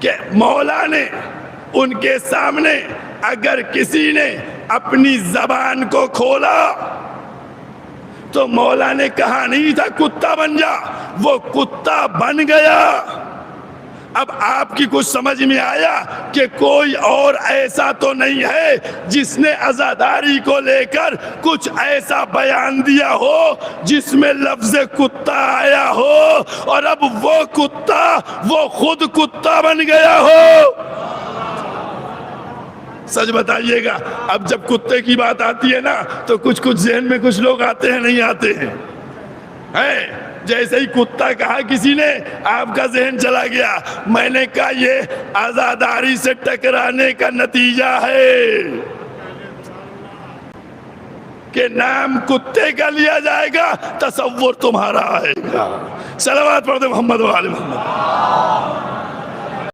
कि मौला ने उनके सामने अगर किसी ने अपनी जबान को खोला तो मौला ने कहा नहीं था कुत्ता बन जा, वो कुत्ता बन गया। अब आपकी कुछ समझ में आया कि कोई और ऐसा तो नहीं है जिसने अज़ादारी को लेकर कुछ ऐसा बयान दिया हो जिसमें लफ्ज़ कुत्ता आया हो और अब वो कुत्ता वो खुद कुत्ता बन गया हो। सच बताइएगा, अब जब कुत्ते की बात आती है ना तो कुछ कुछ ज़हन में कुछ लोग आते हैं, नहीं आते हैं, है? जैसे ही कुत्ता कहा किसी ने, आपका जहन चला गया। मैंने कहा ये आजादारी से टकराने का नतीजा है कि नाम कुत्ते का लिया जाएगा, तसव्वुर तुम्हारा आएगा। सलावत पढ़ दे मोहम्मद वाले मोहम्मद।